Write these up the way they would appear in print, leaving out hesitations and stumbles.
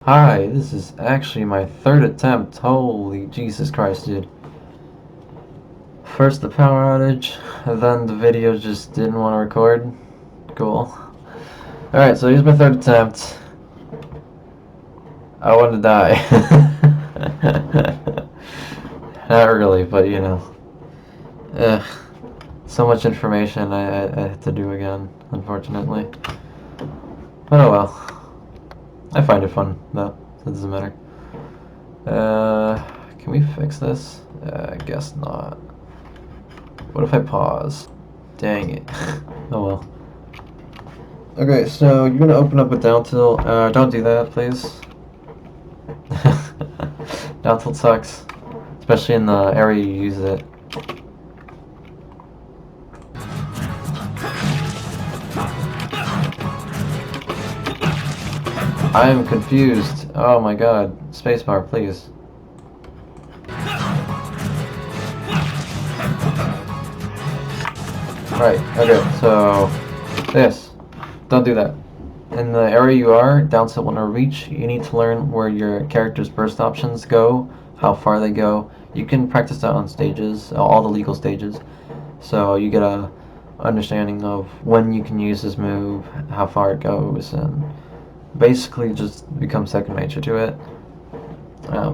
Hi, this is actually my third attempt. Holy Jesus Christ, dude. First the power outage, then the video just didn't want to record. Cool. Alright, so here's my third attempt. I want to die. Not really, but you know. Ugh. So much information I have to do again, unfortunately. But oh well. I find it fun, though. So it doesn't matter. Can we fix this? I guess not. What if I pause? Dang it. Oh well. Okay, so you're gonna open up with down tilt. Don't do that, please. Down tilt sucks, especially in the area you use it. I am confused. Oh my god. Spacebar, please. Right, okay, so this. Don't do that. In the area you are, down tilt want to reach, you need to learn where your character's burst options go, how far they go. You can practice that on stages, all the legal stages. So you get a understanding of when you can use this move, how far it goes, and basically just become second nature to it.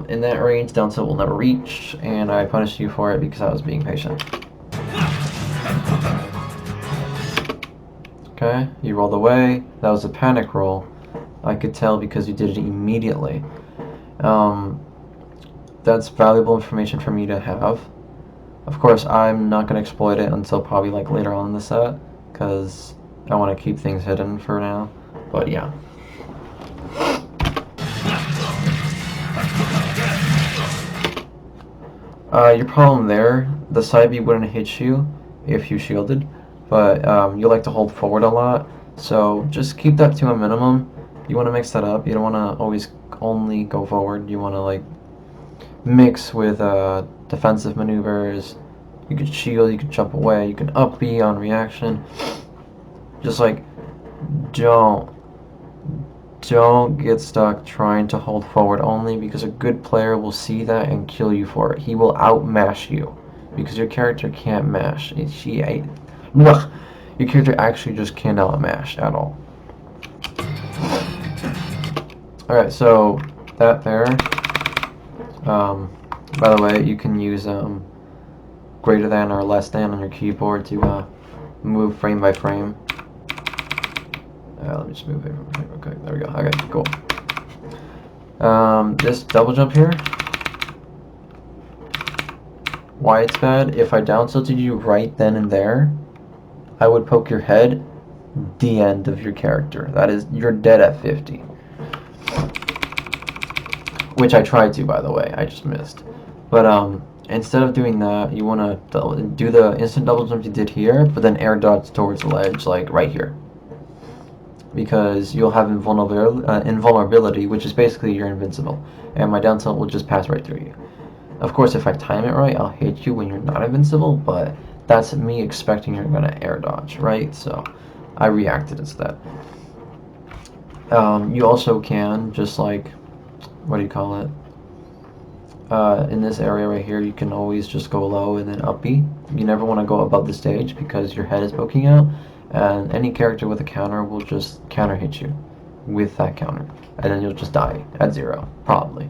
In that range, down tilt will never reach, and I punished you for it because I was being patient. Okay, you rolled away. That was a panic roll. I could tell because you did it immediately. That's valuable information for me to have. Of course, I'm not going to exploit it until probably like later on in the set, because I want to keep things hidden for now. But yeah. Your problem there, the side B wouldn't hit you if you shielded, but you like to hold forward a lot, so just keep that to a minimum. You want to mix that up. You don't want to always only go forward. You want to like mix with defensive maneuvers. You could shield, you could jump away, you can up B on reaction. Just like don't get stuck trying to hold forward only, because a good player will see that and kill you for it. He will outmash you because your character can't mash. Your character actually just cannot mash at all. Alright, so that there. By the way, you can use greater than or less than on your keyboard to move frame by frame. Let me just move it real quick. There we go. Okay, cool. This double jump here, why it's bad, if I down tilted you right then and there, I would poke your head, the end of your character. That is, you're dead at 50. Which I tried to, by the way, I just missed. But instead of doing that, you want to do the instant double jump you did here, but then air dodge towards the ledge, like right here. Because you'll have invulnerability, which is basically you're invincible, and my down tilt will just pass right through you. Of course, if I time it right, I'll hit you when you're not invincible, but that's me expecting you're going to air dodge, right? So I reacted instead. You also can, just like, what do you call it? In this area right here, you can always just go low and then up B. You never want to go above the stage because your head is poking out, and any character with a counter will just counter hit you with that counter, and then you'll just die at 0, probably.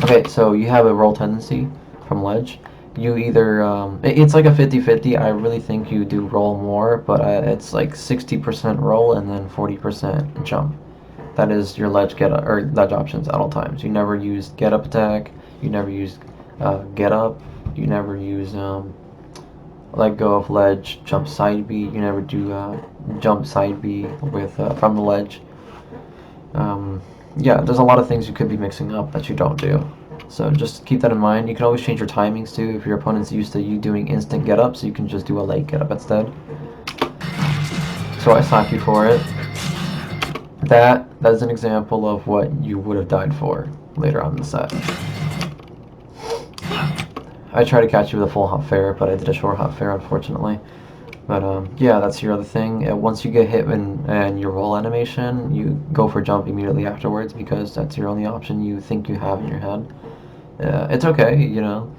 Okay, so you have a roll tendency from ledge. You either, it's like a 50-50. I really think you do roll more, but it's like 60% roll and then 40% jump. That is your ledge get up, or ledge options at all times. You never use get up attack. You never use get up. You never use let go of ledge, jump side B. You never do jump side B with from the ledge. Yeah, there's a lot of things you could be mixing up that you don't do. So just keep that in mind. You can always change your timings too. If your opponent's used to you doing instant get up, so you can just do a late get up instead. So I slap you for it. That's an example of what you would have died for later on in the set. I tried to catch you with a full hop fair, but I did a short hop fair, unfortunately. But yeah, that's your other thing. Once you get hit and your roll animation, you go for jump immediately afterwards because that's your only option you think you have in your head. It's okay, you know.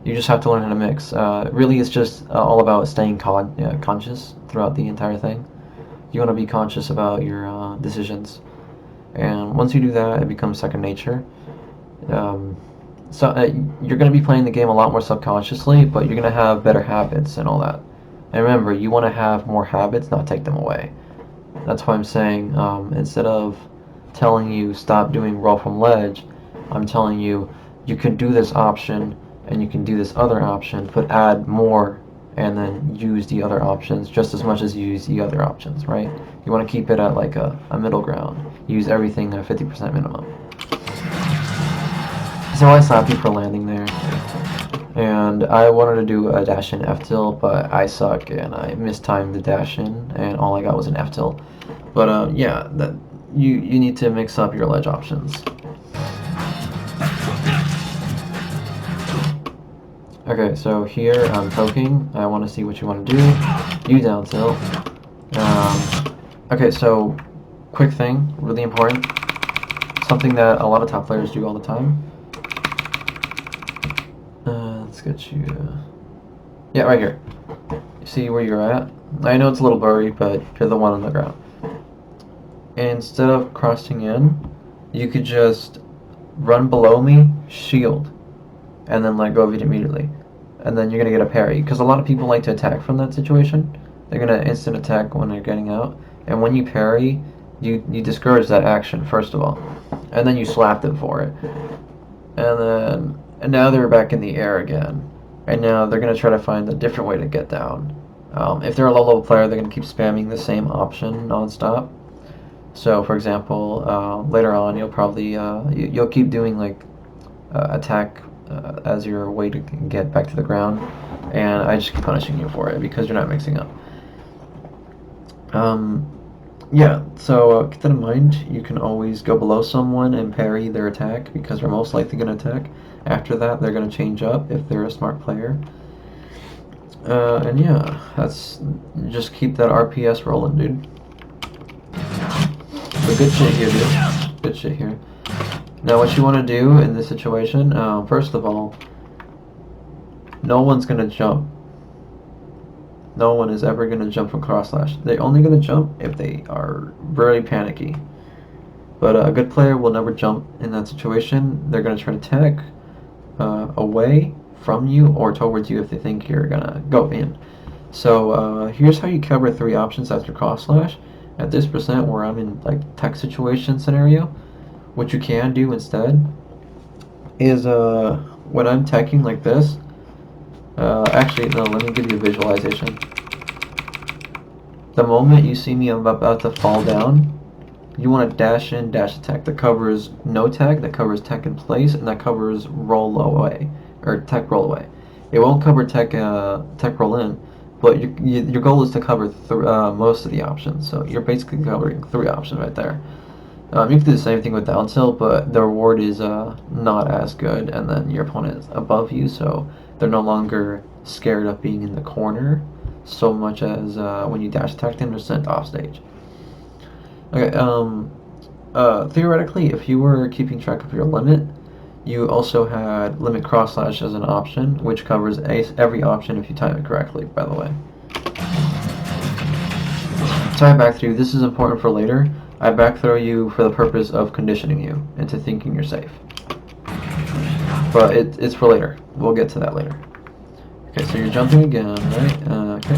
You just have to learn how to mix. Really, it's just all about staying conscious throughout the entire thing. You want to be conscious about your decisions, and once you do that, it becomes second nature. Um, so you're going to be playing the game a lot more subconsciously, but you're going to have better habits and all that. And remember, you want to have more habits, not take them away. That's why I'm saying instead of telling you stop doing roll from ledge, I'm telling you you can do this option and you can do this other option, but add more and then use the other options just as much as you use the other options, right? You want to keep it at like a middle ground. Use everything at 50% minimum. So I slapped you for landing there. And I wanted to do a dash in F tilt, but I suck and I mistimed the dash in, and all I got was an F tilt. But yeah, that you need to mix up your ledge options. Okay, so here I'm poking. I want to see what you want to do. You down tilt. Okay, so quick thing, really important. Something that a lot of top players do all the time. Let's get you. Yeah, right here. See where you're at? I know it's a little blurry, but you're the one on the ground. Instead of crossing in, you could just run below me, shield, and then let go of it immediately. And then you're going to get a parry. Because a lot of people like to attack from that situation. They're going to instant attack when they're getting out. And when you parry, you discourage that action, first of all. And then you slap them for it. And now they're back in the air again. And now they're going to try to find a different way to get down. If they're a low level player, they're going to keep spamming the same option nonstop. So, for example, later on, you'll probably you'll keep doing like attack as your way to get back to the ground, and I just keep punishing you for it because you're not mixing up. Yeah, so keep that in mind. You can always go below someone and parry their attack because they're most likely going to attack. After that, they're going to change up if they're a smart player. And yeah, that's just keep that RPS rolling, dude. But good shit here, dude. Good shit here. Now, what you want to do in this situation, first of all, no one's going to jump. No one is ever going to jump from cross slash. They're only going to jump if they are very panicky. But a good player will never jump in that situation. They're going to try to attack away from you or towards you if they think you're going to go in. So here's how you cover 3 options after cross slash. At this percent where I'm in like tech situation scenario, what you can do instead is when I'm teching like this, actually no, let me give you a visualization. The moment you see me I'm about to fall down, you want to dash in, dash attack. That covers no tech, that covers tech in place, and that covers roll away, or tech roll away. It won't cover tech roll in, but your goal is to cover most of the options. So you're basically covering 3 options right there. You can do the same thing with down tilt, but the reward is not as good, and then your opponent is above you, so they're no longer scared of being in the corner so much as when you dash attack them, they're sent off stage. Okay, theoretically, if you were keeping track of your limit, you also had limit cross slash as an option, which covers every option if you time it correctly, by the way. So I back through. This is important for later. I back throw you for the purpose of conditioning you into thinking you're safe. But it's for later. We'll get to that later. Okay, so you're jumping again, right? Okay.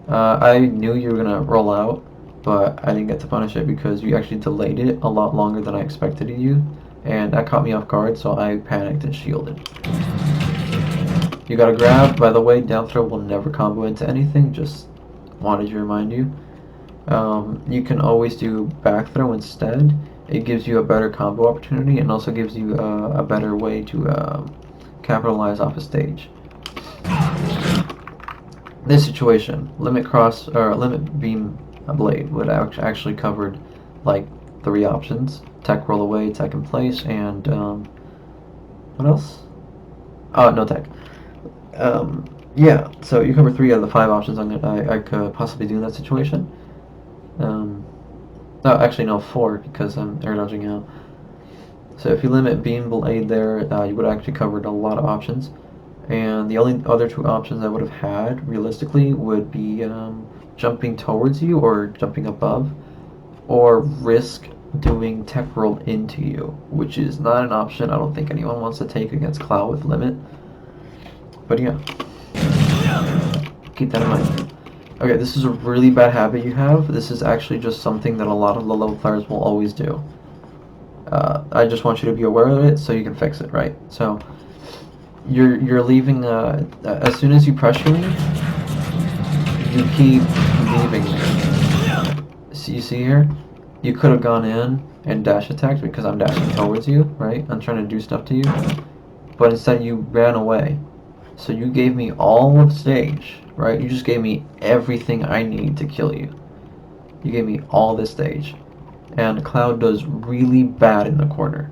I knew you were gonna roll out, but I didn't get to punish it because you actually delayed it a lot longer than I expected of you, and that caught me off guard, so I panicked and shielded. You got a grab. By the way, down throw will never combo into anything. Just wanted to remind you. You can always do back throw instead. It gives you a better combo opportunity and also gives you a better way to capitalize off a stage. This situation, limit cross or limit beam blade would actually covered like 3 options: tech roll away, tech in place, and what else? Oh, no tech. Yeah, so you cover 3 out of the 5 options I could possibly do in that situation. No, actually no, 4 because I'm air dodging out. So if you limit Beam Blade there, you would have actually covered a lot of options. And the only other 2 options I would have had, realistically, would be jumping towards you or jumping above, or risk doing tech roll into you, which is not an option I don't think anyone wants to take against Cloud with limit. But yeah, keep that in mind. Okay, this is a really bad habit you have. This is actually just something that a lot of low-level players will always do. I just want you to be aware of it so you can fix it, right? So you're leaving. As soon as you pressure me, you keep leaving me. So you see here, you could have gone in and dash attacked because I'm dashing towards you, right? I'm trying to do stuff to you, but instead you ran away. So you gave me all of stage, right? You just gave me everything I need to kill you. You gave me all this stage. And Cloud does really bad in the corner.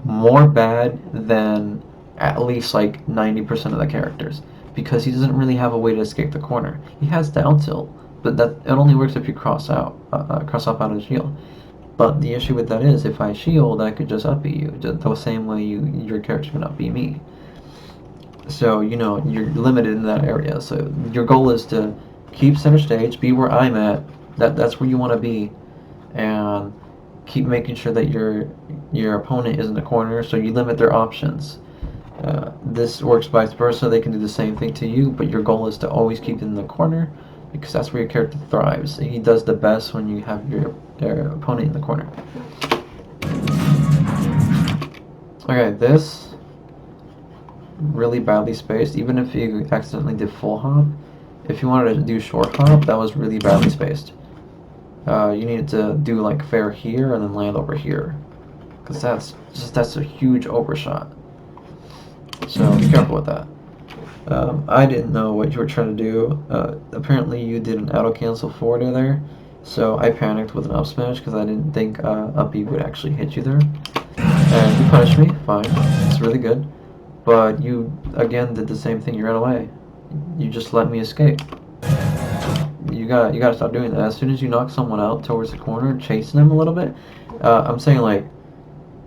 More bad than at least like 90% of the characters. Because he doesn't really have a way to escape the corner. He has down tilt, but that it only works if you cross off out of shield. But the issue with that is, if I shield, I could just up you, the same way your character can up me. So, you know, you're limited in that area. So your goal is to keep center stage, be where I'm at. That's where you want to be, and keep making sure that your opponent is in the corner. So you limit their options. This works vice versa. They can do the same thing to you, but your goal is to always keep in the corner because that's where your character thrives. He does the best when you have your opponent in the corner. Okay, this really badly spaced. Even if you accidentally did full hop, if you wanted to do short hop, that was really badly spaced. You needed to do like fair here and then land over here, because that's a huge overshot. So be careful with that. I didn't know what you were trying to do. Apparently you did an auto cancel forward there, so I panicked with an up smash because I didn't think up B would actually hit you there. And you punished me, fine, it's really good. But you again did the same thing. You ran away. You just let me escape. You gotta stop doing that. As soon as you knock someone out towards the corner, chasing them a little bit. I'm saying like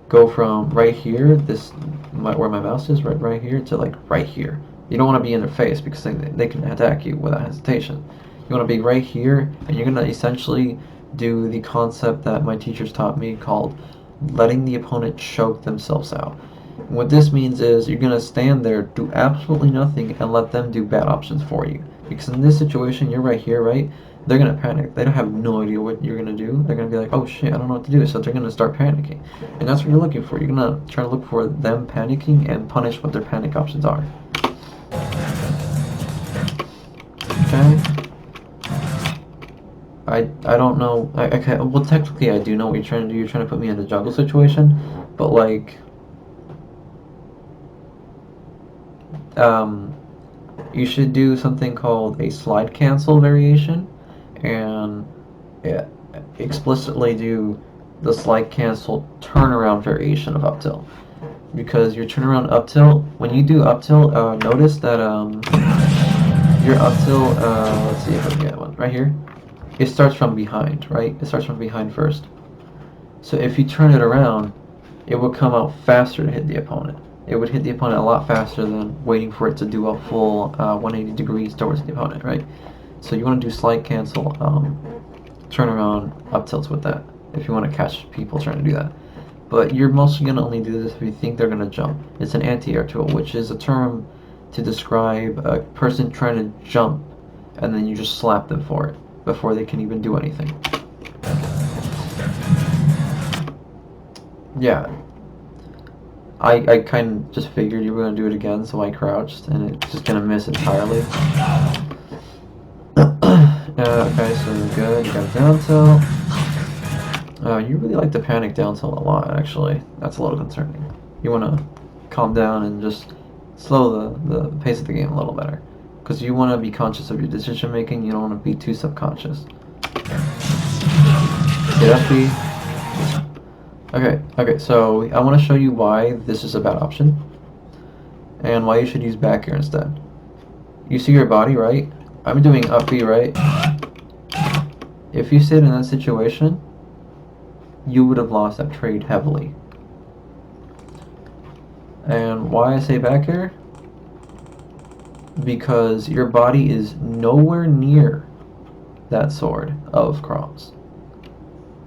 go from right here, where my mouse is, right here, to like right here. You don't want to be in their face because they can attack you without hesitation. You want to be right here, and you're gonna essentially do the concept that my teachers taught me called letting the opponent choke themselves out. What this means is you're gonna stand there, do absolutely nothing, and let them do bad options for you. Because in this situation, you're right here, right? They're gonna panic. They don't have no idea what you're gonna do. They're gonna be like, oh shit, I don't know what to do. So they're gonna start panicking. And that's what you're looking for. You're gonna try to look for them panicking and punish what their panic options are. Okay. I don't know. Okay, well, technically I do know what you're trying to do. You're trying to put me in a jungle situation. But like, you should do something called a slide cancel variation, and explicitly do the slide cancel turnaround variation of up tilt. Because your turnaround up tilt, when you do up tilt, notice that your up tilt, let's see if I can get one right here. It starts from behind, right? It starts from behind first. So if you turn it around, it will come out faster to hit the opponent. It would hit the opponent a lot faster than waiting for it to do a full 180 degrees towards the opponent, right? So you want to do slide cancel, turn around, up tilts with that, if you want to catch people trying to do that. But you're mostly going to only do this if you think they're going to jump. It's an anti-air tool, which is a term to describe a person trying to jump, and then you just slap them for it before they can even do anything. Yeah. I kind of just figured you were going to do it again, so I crouched, and it's just going to miss entirely. Okay, so good. You got down tilt. You really like the panic down tilt a lot, actually. That's a little concerning. You want to calm down and just slow the pace of the game a little better. Because you want to be conscious of your decision making, you don't want to be too subconscious. Get FB. Okay, so I want to show you why this is a bad option, and why you should use back air instead. You see your body, right? I'm doing up B, right? If you stayed in that situation, you would have lost that trade heavily. And why I say back air? Because your body is nowhere near that sword of Crom's.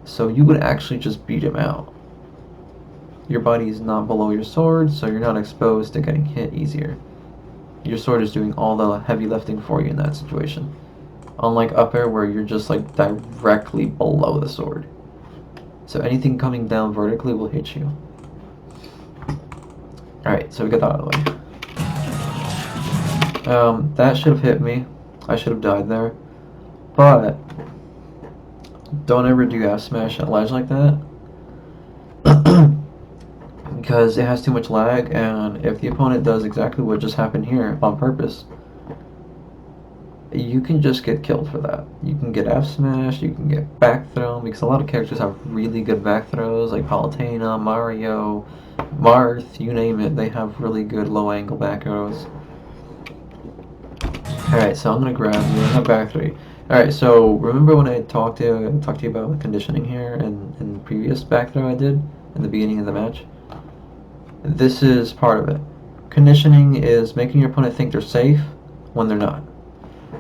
So you would actually just beat him out. Your body is not below your sword, so you're not exposed to getting hit easier. Your sword is doing all the heavy lifting for you in that situation. Unlike up air, where you're just like directly below the sword. So anything coming down vertically will hit you. Alright, so we got that out of the way. That should have hit me. I should have died there. But don't ever do F smash at ledge like that. Because it has too much lag, and if the opponent does exactly what just happened here on purpose, you can just get killed for that. You can get F smash, you can get back thrown, because a lot of characters have really good back throws, like Palutena, Mario, Marth, you name it, they have really good low angle back throws. Alright, so I'm gonna grab you, I have back three. Alright, so remember when I talked to you about the conditioning here and the previous back throw I did in the beginning of the match? This is part of it. Conditioning is making your opponent think they're safe when they're not.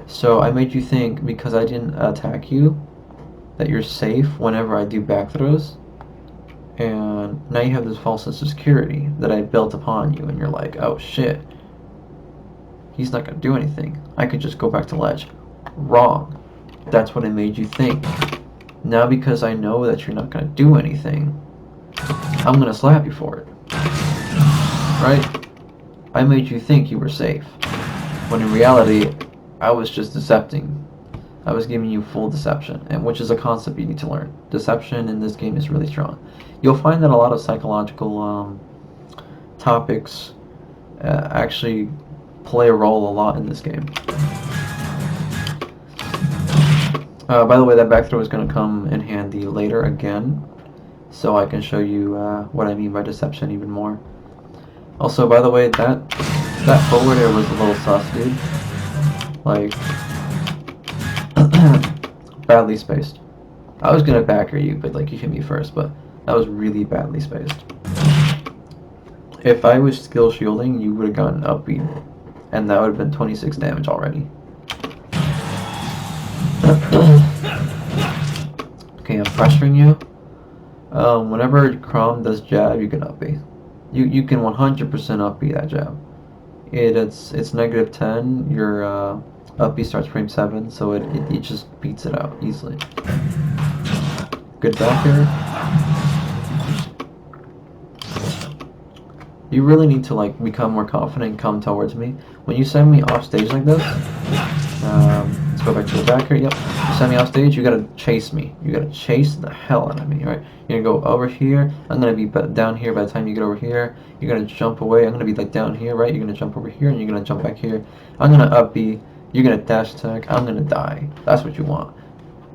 So I made you think, because I didn't attack you, that you're safe whenever I do back throws. And now you have this false sense of security that I built upon you, and you're like, oh shit, he's not going to do anything. I could just go back to ledge. Wrong. That's what I made you think. Now because I know that you're not going to do anything, I'm going to slap you for it. Right? I made you think you were safe, when in reality, I was just decepting. I was giving you full deception, and which is a concept you need to learn. Deception in this game is really strong. You'll find that a lot of psychological topics actually play a role a lot in this game. By the way, that back throw is going to come in handy later again, so I can show you what I mean by deception even more. Also, by the way, that forward air was a little sus, dude. Like, badly spaced. I was gonna back air you, but like you hit me first, but that was really badly spaced. If I was skill shielding, you would have gotten upbeat, and that would have been 26 damage already. Okay, I'm pressuring you. Whenever Chrom does jab, you can upbeat. You can 100% upbeat that jab. It's -10. Your upbeat starts frame 7, so it just beats it out easily. Good back air. You really need to like become more confident and come towards me. When you send me off stage like this, let's go back to the back air. Yep. You send me off stage, you gotta chase me. You gotta chase the hell out of me, right? You're gonna go over here. I'm gonna be down here by the time you get over here. You're gonna jump away. I'm gonna be like down here, right? You're gonna jump over here and you're gonna jump back here. I'm gonna up B. You're gonna dash attack. I'm gonna die. That's what you want.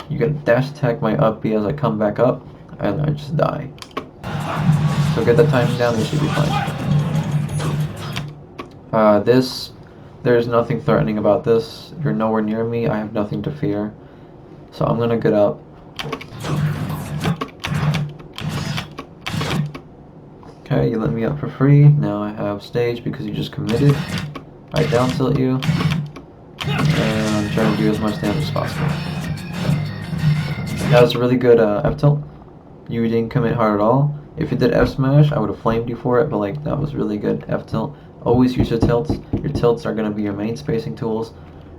You're gonna dash attack my up B as I come back up, and I just die. So get the timing down, you should be fine. There's nothing threatening about this. You're nowhere near me. I have nothing to fear. So I'm gonna get up. Okay, you let me up for free. Now I have stage because you just committed. I down tilt you. And I'm trying to do as much damage as possible. That was a really good F tilt. You didn't commit hard at all. If you did F smash, I would have flamed you for it, but like that was really good F tilt. Always use your tilts. Your tilts are going to be your main spacing tools,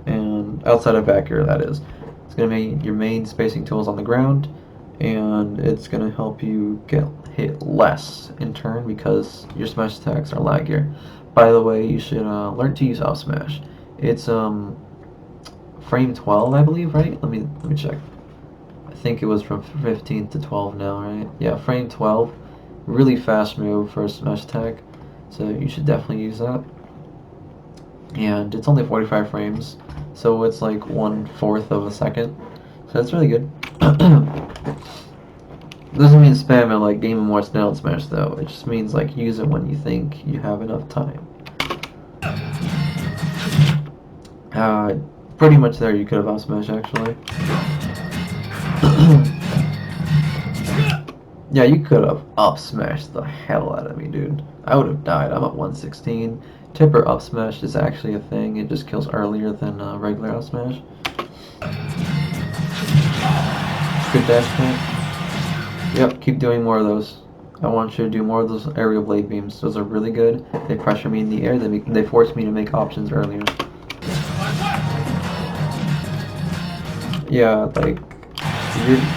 and outside of back air, that is. It's going to be your main spacing tools on the ground, and it's going to help you get hit less in turn because your smash attacks are laggier. By the way, you should learn to use off smash. It's frame 12, I believe, right? Let me check. I think it was from 15 to 12 now, right? Yeah, frame 12. Really fast move for a smash attack. So you should definitely use that. And it's only 45 frames, so it's like 1/4 of a second. So that's really good. Doesn't mean spam it like Game & Watch down smash though. It just means like use it when you think you have enough time. Pretty much there you could have up smash actually. Yeah, you could have up smashed the hell out of me, dude. I would have died. I'm at 116. Tipper up smash is actually a thing. It just kills earlier than regular up smash. Good dash tank. Yep, keep doing more of those. I want you to do more of those aerial blade beams. Those are really good. They pressure me in the air. They force me to make options earlier. Yeah, like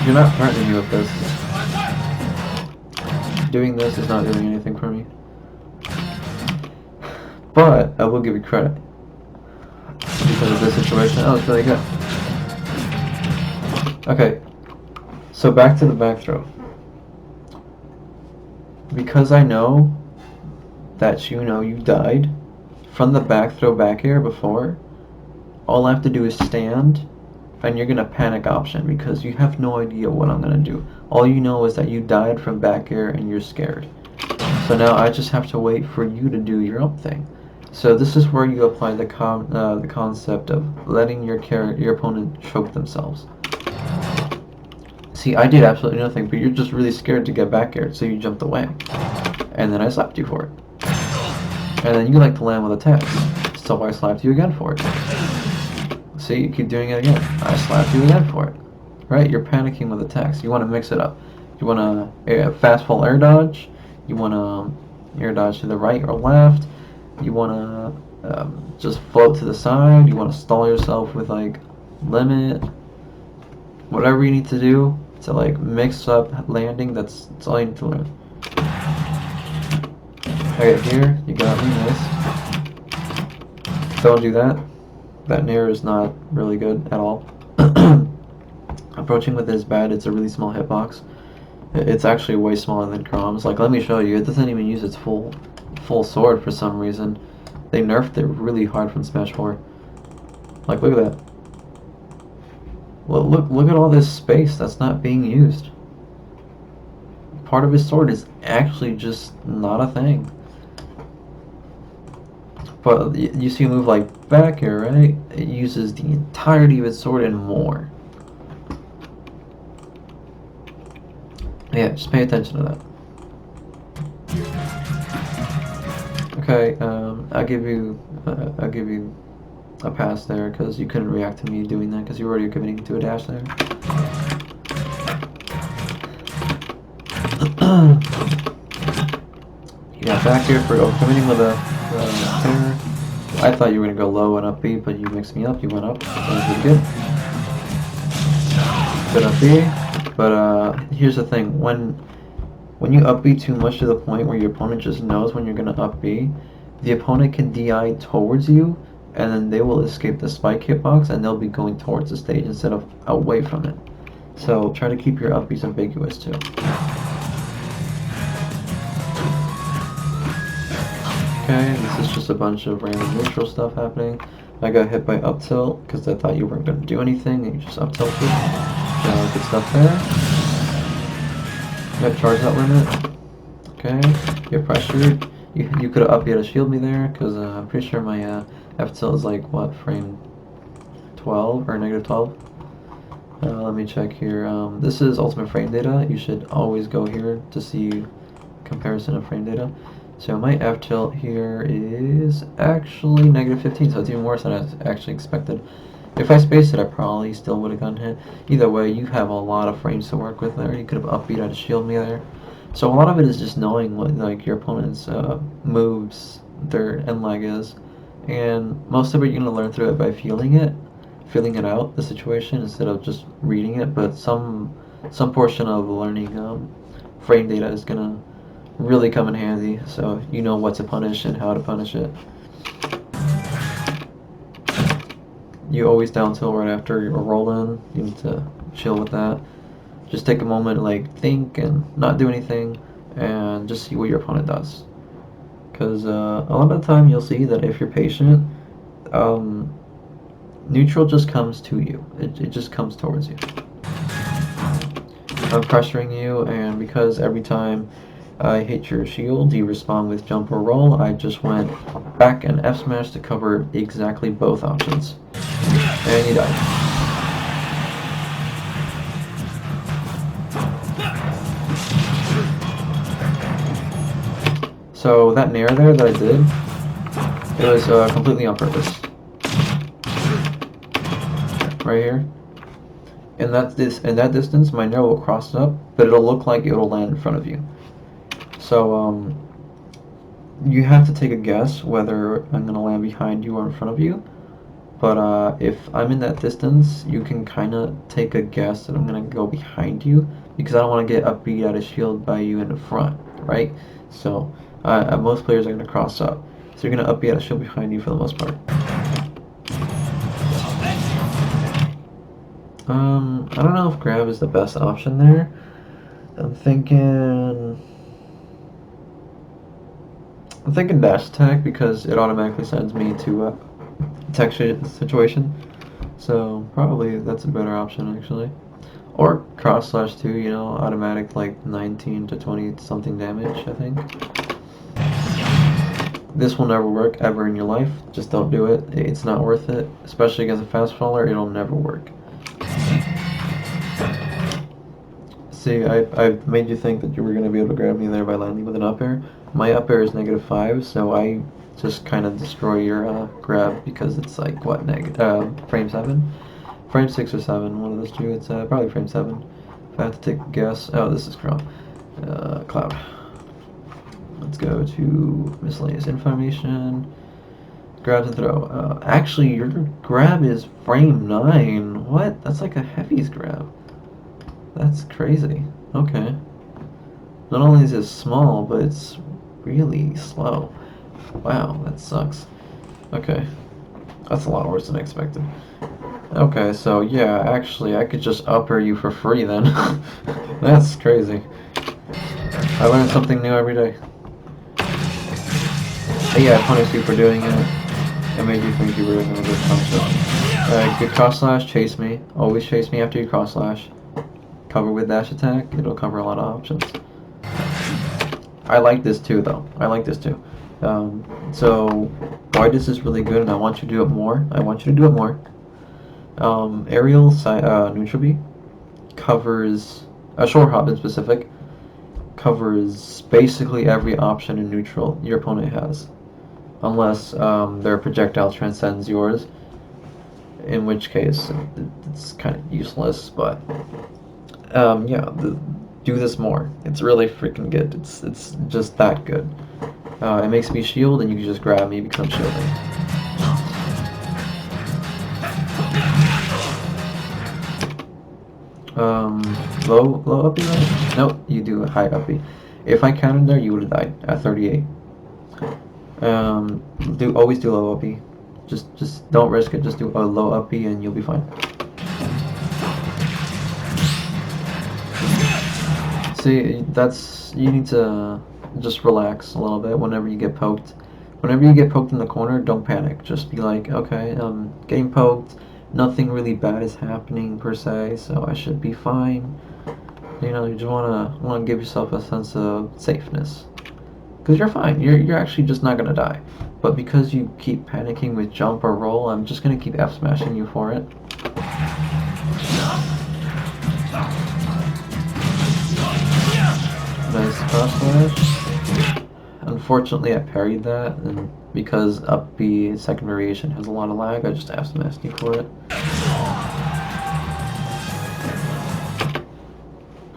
you're not threatening me with this. Doing this is not doing anything for me. But I will give you credit because of this situation. That was really good. Okay, so back to the back throw. Because I know that you know you died from the back throw back air before, all I have to do is stand, and you're gonna panic option because you have no idea what I'm gonna do. All you know is that you died from back air and you're scared. So now I just have to wait for you to do your up thing. So this is where you apply the concept of letting your opponent choke themselves. See, I did absolutely nothing, but you're just really scared to get back air, so you jumped away. And then I slapped you for it. And then you like to land with attacks, so I slapped you again for it. See, you keep doing it again. I slapped you again for it. Right? You're panicking with attacks. You want to mix it up. You want to fast fall air dodge. You want to air dodge to the right or left. You want to just float to the side. You want to stall yourself with like limit. Whatever you need to do to like mix up landing. That's all you need to learn. Okay, here you got me. Nice. Don't do that. That nair is not really good at all. Approaching with it is bad. It's a really small hitbox. It's actually way smaller than Chrome's. Like, let me show you. It doesn't even use its full sword for some reason. They nerfed it really hard from Smash 4. Like, look at that. Well, look at all this space that's not being used. Part of his sword is actually just not a thing. But you see a move like back here, right? It uses the entirety of its sword and more. Yeah, just pay attention to that. Okay, I'll give you a pass there because you couldn't react to me doing that because you were already committing to a dash there. You got back here for committing with a fair. I thought you were gonna go low and up B, but you mixed me up. You went up. That was really good. Good up B. But here's the thing: when you up B too much to the point where your opponent just knows when you're gonna up B, the opponent can DI towards you, and then they will escape the spike hitbox, and they'll be going towards the stage instead of away from it. So try to keep your up Bs ambiguous too. Okay, this is just a bunch of random neutral stuff happening. I got hit by up tilt because I thought you weren't going to do anything and you just up tilted. Good stuff there. You have charge that limit. Okay, you're pressured. You could have up B to shield me there because I'm pretty sure my F tilt is like, what, frame 12 or negative 12? Let me check here. This is ultimate frame data. You should always go here to see comparison of frame data. So my F tilt here is actually negative 15, so it's even worse than I actually expected. If I spaced it, I probably still would have gotten hit. Either way, you have a lot of frames to work with there. You could have up B to shield me there. So a lot of it is just knowing what like your opponent's moves, their end lag is, and most of it you're gonna learn through it by feeling it out, the situation, instead of just reading it. But some portion of learning frame data is gonna really come in handy, so you know what to punish and how to punish it. You always down tilt right after your roll in. You need to chill with that. Just take a moment, like think and not do anything, and just see what your opponent does. Because a lot of the time you'll see that if you're patient, neutral just comes to you. It just comes towards you. I'm pressuring you, and because every time I hit your shield, you respond with jump or roll. I just went back and F smash to cover exactly both options. And you die. So that nair there that I did, it was completely on purpose. Right here. In that distance, my nair will cross up, but it'll look like it'll land in front of you. So you have to take a guess whether I'm gonna land behind you or in front of you. But if I'm in that distance, you can kind of take a guess that I'm gonna go behind you because I don't want to get upbeat out of shield by you in the front, right? So most players are gonna cross up, so you're gonna upbeat out of shield behind you for the most part. I don't know if grab is the best option there. I'm thinking dash attack because it automatically sends me to a tech situation. So probably that's a better option actually. Or cross slash 2, you know, automatic like 19 to 20 something damage, I think. This will never work ever in your life. Just don't do it. It's not worth it. Especially against a fast faller, it'll never work. See, I've made you think that you were going to be able to grab me there by landing with an up air. My up air is -5, so I just kind of destroy your grab because it's like, what, frame 7? Frame 6 or 7, one of those two. It's probably frame 7. If I have to take a guess. Oh, this is Cloud. Let's go to miscellaneous information. Grab and throw. Actually, your grab is frame 9. What? That's like a heavy's grab. That's crazy. Okay. Not only is it small, but it's really slow. Wow, that sucks. Okay. That's a lot worse than I expected. Okay, so yeah, actually, I could just upper you for free then. That's crazy. I learn something new every day. Yeah, I punished you for doing it. I made you think you were going to get punished. Good cross slash, chase me. Always chase me after you cross slash. Cover with dash attack, it'll cover a lot of options. I like this too, though. I like this too. So, why this is really good, and I want you to do it more. Aerial neutral B covers short hop in specific covers basically every option in neutral your opponent has, unless their projectile transcends yours, in which case it's kind of useless. But yeah, do this more. It's really freaking good. It's just that good. It makes me shield, and you can just grab me because I'm shielding. Low uppie, right? Nope, you do a high uppie. If I counted there, you would have died at 38. Always do low uppie. Just don't risk it. Just do a low uppie, and you'll be fine. See, you need to just relax a little bit whenever you get poked. Whenever you get poked in the corner, don't panic. Just be like, okay, I'm getting poked. Nothing really bad is happening per se, so I should be fine. You know, you just wanna give yourself a sense of safeness, because you're fine. You're actually just not gonna die. But because you keep panicking with jump or roll, I'm just gonna keep F smashing you for it. Nice cross slash. Unfortunately, I parried that, and because up B second variation has a lot of lag, I just F smashed you for it.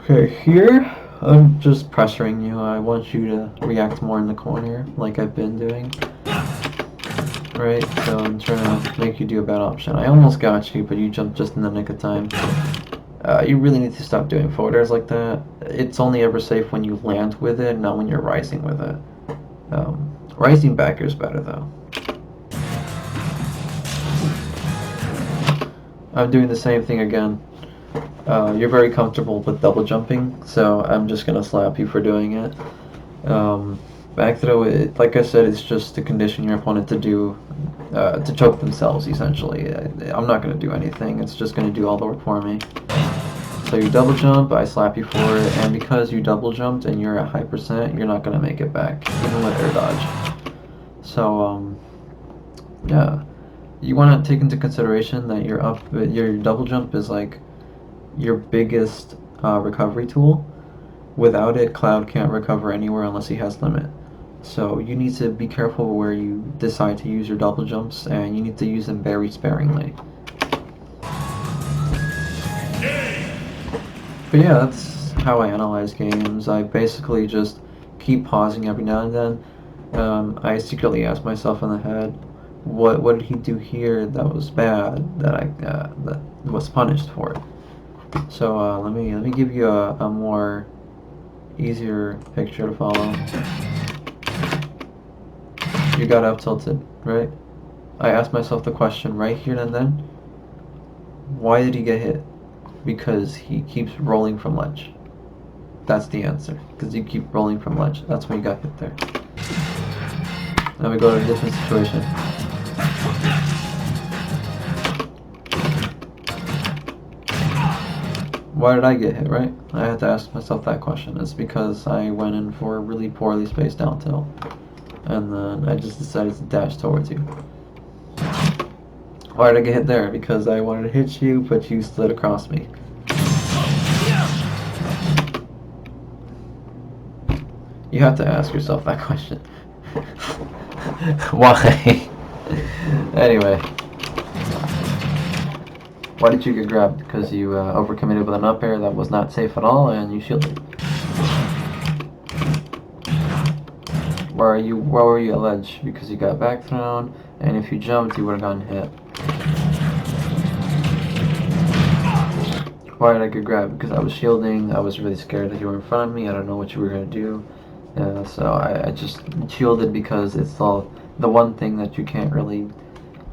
Okay, here I'm just pressuring you. I want you to react more in the corner, like I've been doing. Right, so I'm trying to make you do a bad option. I almost got you, but you jumped just in the nick of time. You really need to stop doing forward airs like that. It's only ever safe when you land with it, not when you're rising with it. Rising back is better though. I'm doing the same thing again. You're very comfortable with double jumping, so I'm just gonna slap you for doing it. Back throw, like I said, it's just to condition your opponent to do, to choke themselves essentially. I'm not gonna do anything. It's just gonna do all the work for me. So you double jump, I slap you for it, and because you double jumped and you're at high percent, you're not gonna make it back, even with air dodge. So yeah, you want to take into consideration that your double jump is like your biggest recovery tool. Without it, Cloud can't recover anywhere unless he has limit. So you need to be careful where you decide to use your double jumps, and you need to use them very sparingly. But yeah, that's how I analyze games. I basically just keep pausing every now and then. I secretly ask myself in the head, what did he do here that was bad that was punished for it? So let me give you a more easier picture to follow. You got up tilted, right? I asked myself the question right here and then, why did he get hit? Because he keeps rolling from ledge. That's the answer. Because you keep rolling from ledge. That's why you got hit there. Now we go to a different situation. Why did I get hit, right? I had to ask myself that question. It's because I went in for a really poorly spaced down tilt. And then I just decided to dash towards you. Why did I get hit there? Because I wanted to hit you, but you slid across me. You have to ask yourself that question. Why? Anyway. Why did you get grabbed? Because you overcommitted with an up air that was not safe at all, and you shielded. Where were you at ledge? Because you got back thrown, and if you jumped, you would have gotten hit. Why did I get grabbed? Because I was shielding. I was really scared that you were in front of me. I don't know what you were gonna do. So I just shielded because it's the one thing that you can't really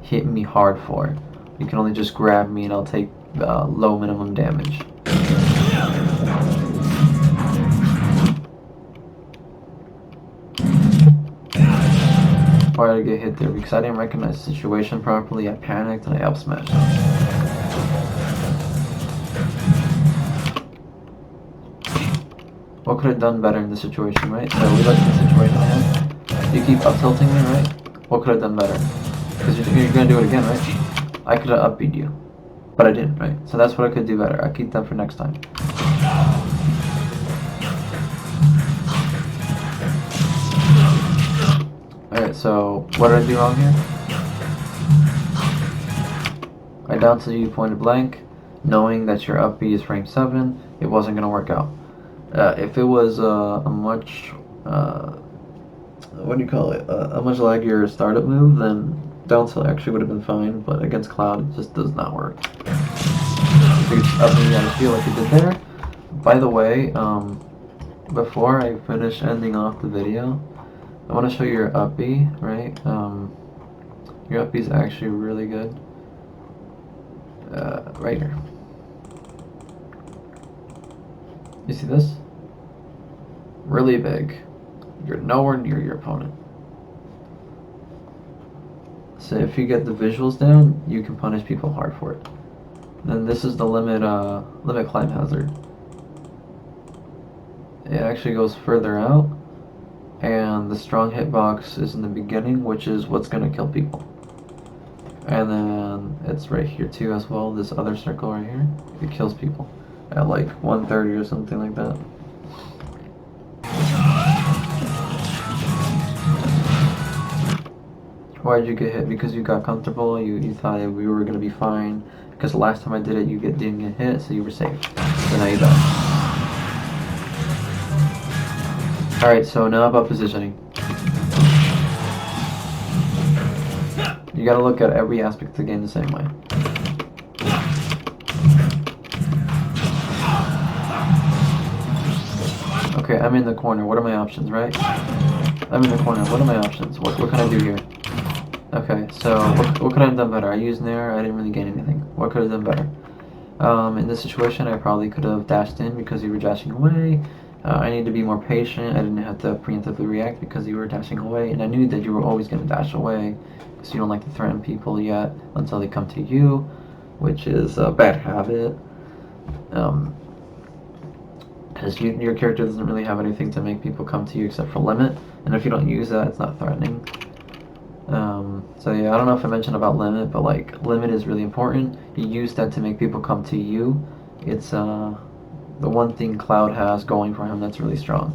hit me hard for. You can only just grab me and I'll take low minimum damage. Why did I get hit there? Because I didn't recognize the situation properly. I panicked and I up smashed. What could I have done better in this situation, right? So we look at the situation I had. You keep up tilting me, right? What could I have done better? Because you're gonna do it again, right? I could have up beat you, but I didn't, right? So that's what I could do better. I keep that for next time. Alright, so what did I do wrong here? I down to you point blank, knowing that your up B is frame 7, it wasn't gonna work out. If it was a much, what do you call it, a much laggier startup move, then down tilt actually would have been fine, but against Cloud it just does not work. So you just up me on the field like you did there. By the way, before I finish ending off the video, I want to show you your up B, right? Your up B is actually really good. Right here. You see this? Really big. You're nowhere near your opponent. So if you get the visuals down, you can punish people hard for it. Then this is the limit climb hazard. It actually goes further out, and the strong hitbox is in the beginning, which is what's gonna kill people. And then it's right here too as well, this other circle right here. It kills people at like 130 or something like that. Why did you get hit? Because you got comfortable, you thought we were gonna be fine. Because the last time I did it, you didn't get hit, so you were safe. So now you died. Alright, so now about positioning. You gotta look at every aspect of the game the same way. Okay, I'm in the corner. What are my options, right? I'm in the corner. What are my options? What can I do here? Okay, so what could I have done better? I used Nair. I didn't really gain anything. What could I have done better? In this situation, I probably could have dashed in because you were dashing away. I need to be more patient. I didn't have to preemptively react because you were dashing away, and I knew that you were always going to dash away because you don't like to threaten people yet until they come to you, which is a bad habit. because your character doesn't really have anything to make people come to you except for limit, and if you don't use that, it's not threatening. So yeah, I don't know if I mentioned about limit, but like limit is really important. You use that to make people come to you. It's the one thing Cloud has going for him that's really strong.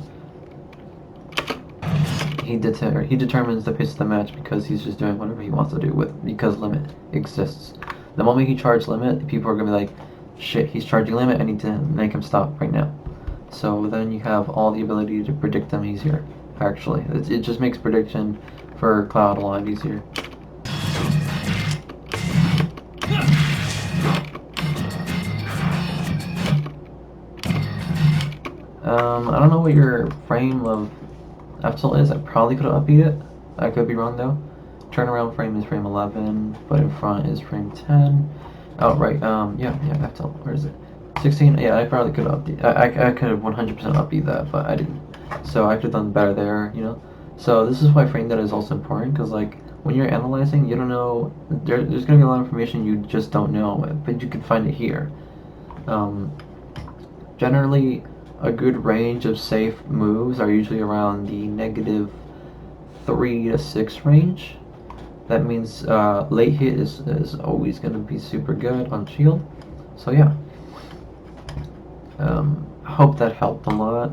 He determines the pace of the match because he's just doing whatever he wants to do because limit exists. The moment he charges limit, people are gonna be like, shit, he's charging limit, I need to make him stop right now. So then you have all the ability to predict them easier. Actually, it just makes prediction for Cloud a lot easier. I don't know what your frame of F-tilt is. I probably could have upbeat it. I could be wrong though. Turnaround frame is frame 11, but in front is frame 10. Oh, right. Yeah, F-tilt. Where is it? 16. Yeah, I probably could have upbeat. I could have 100% upbeat that, but I didn't. So I could have done better there, you know. So this is why frame data is also important, because like when you're analyzing, you don't know. There's gonna be a lot of information you just don't know, but you can find it here. Generally, a good range of safe moves are usually around the -3 to 6 range. That means late hit is always going to be super good on shield. So yeah, I hope that helped a lot.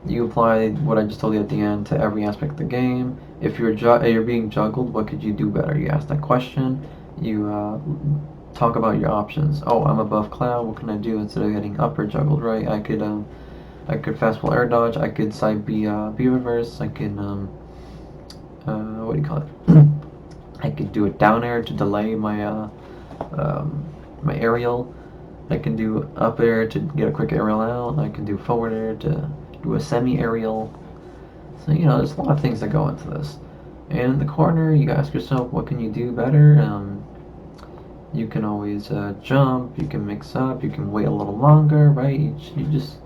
You apply what I just told you at the end to every aspect of the game. If you're being juggled, what could you do better? You ask that question. You talk about your options. Oh, I'm above Cloud. What can I do instead of getting up or juggled? Right? I could fastball air dodge. I could side B reverse. I can what do you call it? I could do a down air to delay my my aerial. I can do up air to get a quick aerial out. I can do forward air to do a semi aerial. So you know, there's a lot of things that go into this. And in the corner, you ask yourself, what can you do better? You can always jump. You can mix up. You can wait a little longer, right? You just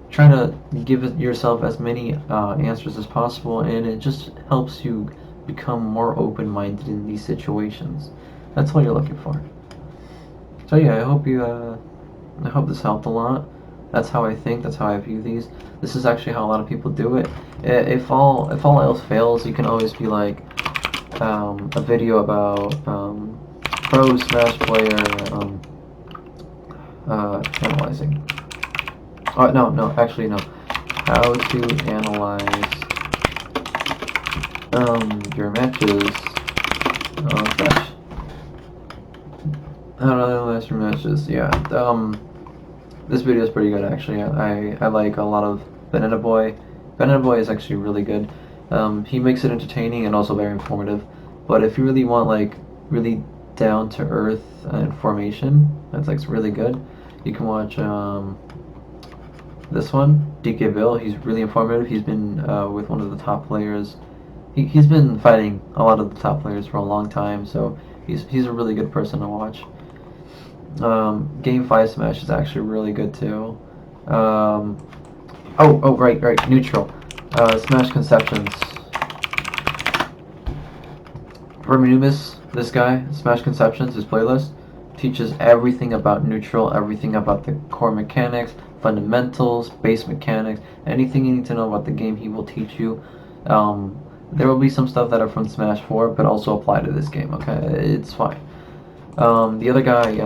try to give yourself as many answers as possible, and it just helps you become more open-minded in these situations. That's what you're looking for. So yeah, I hope this helped a lot. That's how I think. That's how I view these. This is actually how a lot of people do it. If all else fails, you can always be like a video about pro Smash player analyzing. Oh no, actually no. How to analyze your matches on Smash. How to analyze your matches? Yeah. This video is pretty good actually. I like a lot of Banana Boy. Banana Boy is actually really good. He makes it entertaining and also very informative. But if you really want like really down to earth information, that's like really good. You can watch this one, DK Bill. He's really informative. He's been with one of the top players. He's been fighting a lot of the top players for a long time, so he's a really good person to watch. Game 5 Smash is actually really good too. Right, neutral. Smash Conceptions. Verminubis, this guy, Smash Conceptions, his playlist, teaches everything about neutral, everything about the core mechanics, fundamentals, base mechanics, anything you need to know about the game he will teach you. There will be some stuff that are from Smash 4, but also apply to this game, okay? It's fine. The other guy,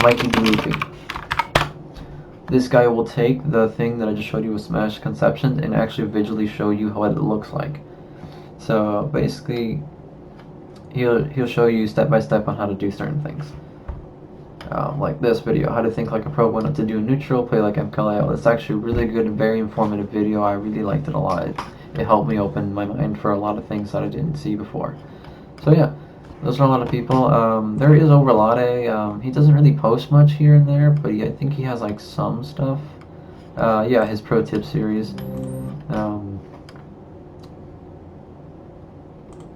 Mikey Belufi. This guy will take the thing that I just showed you with Smash Conceptions and actually visually show you what it looks like. So basically, he'll show you step by step on how to do certain things. Like this video, how to think like a pro, when to do neutral, play like MKLeo. It's actually a really good and very informative video. I really liked it a lot. It helped me open my mind for a lot of things that I didn't see before. So yeah, those are a lot of people. There is Overlade. He doesn't really post much here and there, but I think he has like some stuff. Yeah, his pro tip series.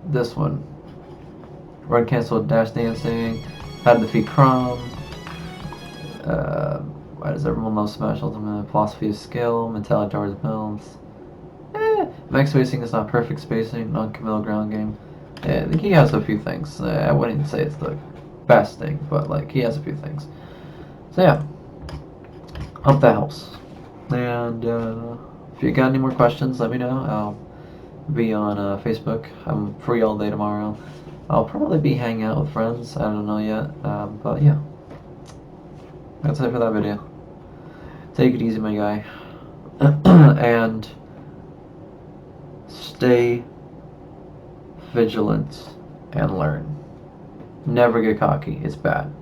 This one. Run cancel dash dancing. How to defeat Chrom. Why does everyone love Smash Ultimate? Philosophy of skill. Mentality towards builds. Max spacing is not perfect spacing. Non-committal ground game. Yeah, I think he has a few things. I wouldn't say it's the best thing, but like he has a few things. So yeah. Hope that helps. And if you got any more questions, let me know. I'll be on Facebook. I'm free all day tomorrow. I'll probably be hanging out with friends. I don't know yet. But yeah, that's it for that video. Take it easy, my guy. And stay vigilant and learn. Never get cocky. It's bad.